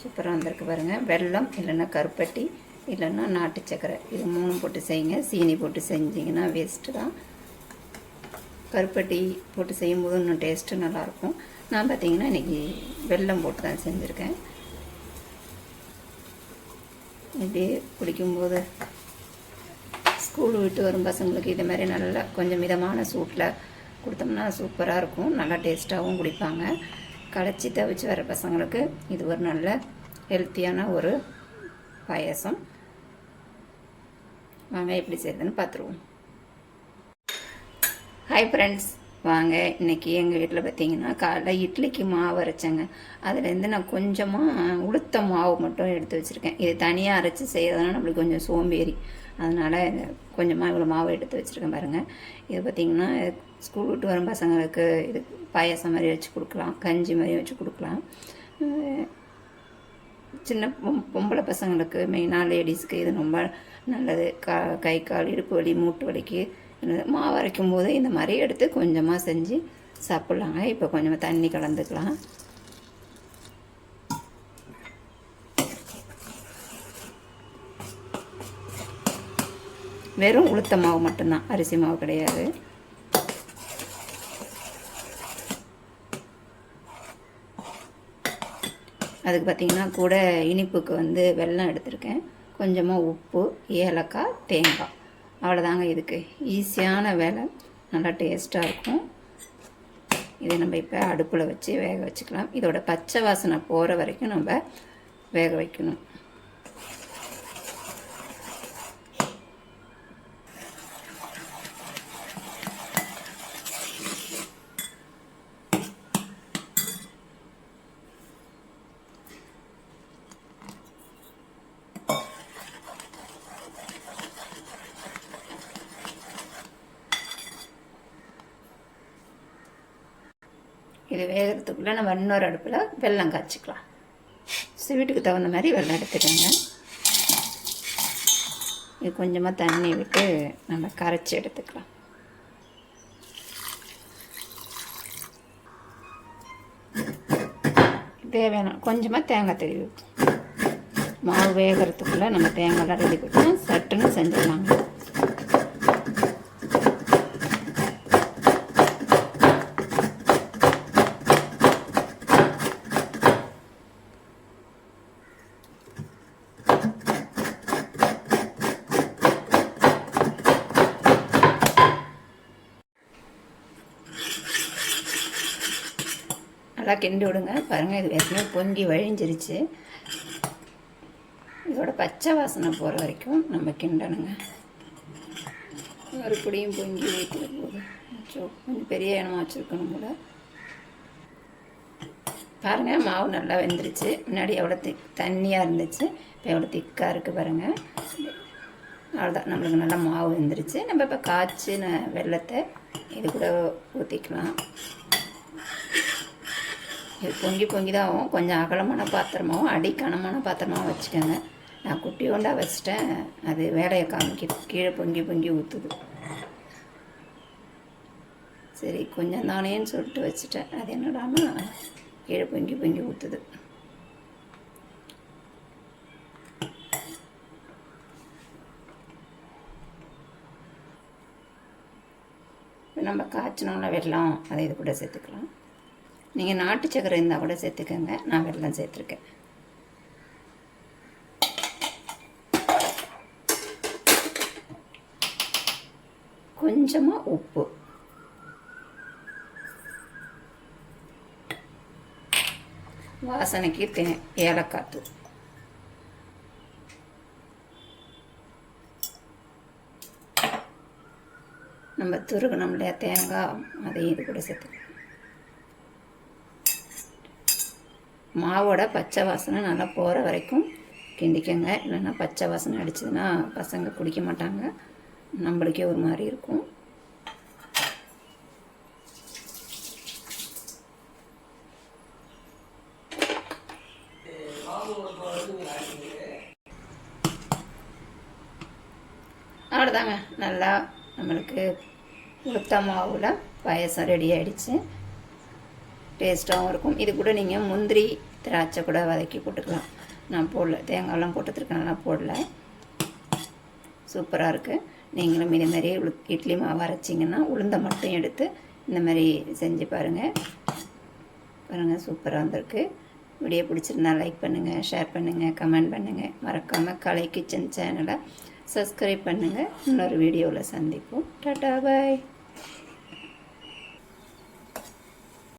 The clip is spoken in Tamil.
சூப்பராக வந்திருக்கு பாருங்கள். வெல்லம் இல்லைன்னா கருப்பட்டி இல்லைன்னா நாட்டு சக்கரை, இது 3 போட்டு செய்யுங்க. சீனி போட்டு செஞ்சிங்கன்னா வேஸ்ட்டு தான். கருப்பட்டி போட்டு செய்யும்போது இன்னும் டேஸ்ட்டு நல்லாயிருக்கும். நான் பார்த்திங்கன்னா இன்றைக்கி வெல்லம் போட்டு தான் செஞ்சுருக்கேன். இப்படி குடிக்கும்போது ஸ்கூல் விட்டு வரும் பசங்களுக்கு இது மாதிரி நல்லா கொஞ்சம் மிதமான சூட்டில் கொடுத்தோம்னா சூப்பராக இருக்கும். நல்லா டேஸ்ட்டாகவும் குடிப்பாங்க. களைச்சி தவிச்சு வர பசங்களுக்கு இது ஒரு நல்ல ஹெல்த்தியான ஒரு பாயசம். வாங்க எப்படி செய்யுதுன்னு பார்த்துருவோம். ஹாய் ஃப்ரெண்ட்ஸ், வாங்க. இன்றைக்கி எங்கள் வீட்டில் பார்த்திங்கன்னா காலைல இட்லிக்கு மாவு அரைச்சேங்க. அதுலேருந்து நான் கொஞ்சமாக உளுத்த மாவு மட்டும் எடுத்து வச்சுருக்கேன். இது தனியாக அரைச்சி செய்கிறதுனால நம்மளுக்கு கொஞ்சம் சோம்பேறி, அதனால் கொஞ்சமாக இவ்வளோ மாவு எடுத்து வச்சுருக்கேன் பாருங்கள். இது பார்த்திங்கன்னா ஸ்கூல் விட்டு வரும் பசங்களுக்கு இது பாயசம் மாதிரி வச்சு கொடுக்கலாம், கஞ்சி மாதிரி வச்சு கொடுக்கலாம். சின்ன பொம்பளை பசங்களுக்கு மெயினாக லேடிஸ்க்கு இது ரொம்ப நல்லது. கை கால் இடுப்பு வலி மூட்டு வலிக்கு மாவு அரைக்கும் போது இந்த மாதிரி எடுத்து கொஞ்சமாக செஞ்சு சாப்பிட்லாங்க. இப்போ கொஞ்சமாக தண்ணி கலந்துக்கலாம். வெறும் உளுத்த மாவு மட்டும்தான், அரிசி மாவு கிடையாது. அதுக்கு பார்த்திங்கன்னா கூட இனிப்புக்கு வந்து வெல்லம் எடுத்திருக்கேன், கொஞ்சமாக உப்பு, ஏலக்காய், தேங்காய், அவ்வளோதாங்க. இதுக்கு ஈஸியான வேலை, நல்லா டேஸ்ட்டாக இருக்கும். இதை நம்ம இப்போ அடுப்பில் வச்சு வேக வச்சுக்கலாம். இதோட பச்சை வாசனை போகிற வரைக்கும் நம்ம வேக வைக்கணும். இது வேகிறதுக்குள்ளே நம்ம இன்னொரு அடுப்பில் வெல்லம் காய்ச்சிக்கலாம். ஸ்வீட்டுக்கு தகுந்த மாதிரி வெல்லம் எடுத்துக்கோங்க. இது கொஞ்சமாக தண்ணி விட்டு நம்ம கரைச்சி எடுத்துக்கலாம். தேவையான கொஞ்சமாக தேங்காய் திருவி மாவு வேகிறதுக்குள்ளே நம்ம தேங்காய்லாம் ரெடி பண்ணி சட்டுன்னு செஞ்சிடலாங்க. நல்லா கிண்டி விடுங்க. பாருங்கள், இது ஏற்கனவே பொங்கி வழிஞ்சிருச்சு. இதோட பச்சை வாசனை போகிற வரைக்கும் நம்ம கிண்டணுங்க. ஒரு பொடியும் பொங்கி ஊற்றிட போது கொஞ்சம் பெரிய இனமாக வச்சுருக்கணும் போல். பாருங்கள், மாவு நல்லா வெந்துருச்சு. முன்னாடி எவ்வளோ தண்ணியாக இருந்துச்சு, இப்போ எவ்வளோ திக்காக இருக்குது பாருங்கள். அவ்வளோதான், நம்மளுக்கு நல்லா மாவு வெந்துருச்சு. நம்ம இப்போ காய்ச்சின வெல்லத்தை இது கூட ஊற்றிக்கலாம். இது பொங்கி பொங்கி தான் ஆகும். கொஞ்சம் அகலமான பாத்திரமாகவும் அடி கனமான பாத்திரமாகவும் வச்சுக்கோங்க. நான் குட்டியோண்டாக வச்சுட்டேன், அது வேலையை காமிக்கிட்டு கீழே பொங்கி பொங்கி ஊற்றுது. சரி, கொஞ்சம் தானேன்னு சொல்லிட்டு வச்சுட்டேன். அது என்னடான்னா கீழே பொங்கி பொங்கி ஊற்றுது. நம்ம காய்ச்சினோம்ல வெல்லம், அதை இது கூட சேர்த்துக்கலாம். நீங்கள் நாட்டு சக்கரை இருந்தால் கூட சேர்த்துக்கோங்க. நான் வெல்லம் சேர்த்துருக்கேன். கொஞ்சமாக உப்பு, வாசனைக்கு ஏலக்காய் தூள், நம்ம துருகணும் இல்லையா தேங்காய், அதையும் இது கூட சேர்த்துக்கலாம். மாவோட பச்சை வாசனை நல்லா போகிற வரைக்கும் கிண்டிக்கங்க. இல்லைன்னா பச்சை வாசனை அடிச்சதுன்னா பசங்க குடிக்க மாட்டாங்க, நம்மளுக்கே ஒரு மாதிரி இருக்கும். அவ்வளோதாங்க, நல்லா நம்மளுக்கு உளுத்த மாவில் பாயசம் ரெடி ஆகிடுச்சு. டேஸ்ட்டாகவும் இருக்கும். இது கூட நீங்கள் முந்திரி திராட்சை கூட வதக்கி போட்டுக்கலாம். நான் போடல, தேங்காயெல்லாம் போட்டுருக்கனால போடல. சூப்பராக இருக்குது. நீங்களும் இதே மாதிரியே இட்லி மாவு அரைச்சிங்கன்னா உளுந்தை மட்டும் எடுத்து இந்த மாதிரி செஞ்சு பாருங்கள். சூப்பராக வந்திருக்கு. வீடியோ பிடிச்சிருந்தா லைக் பண்ணுங்கள், ஷேர் பண்ணுங்கள், கமெண்ட் பண்ணுங்கள். மறக்காமல் கலை கிச்சன் சேனலை சப்ஸ்கிரைப் பண்ணுங்கள். இன்னொரு வீடியோவில் சந்திப்போம். டாடா பாய்.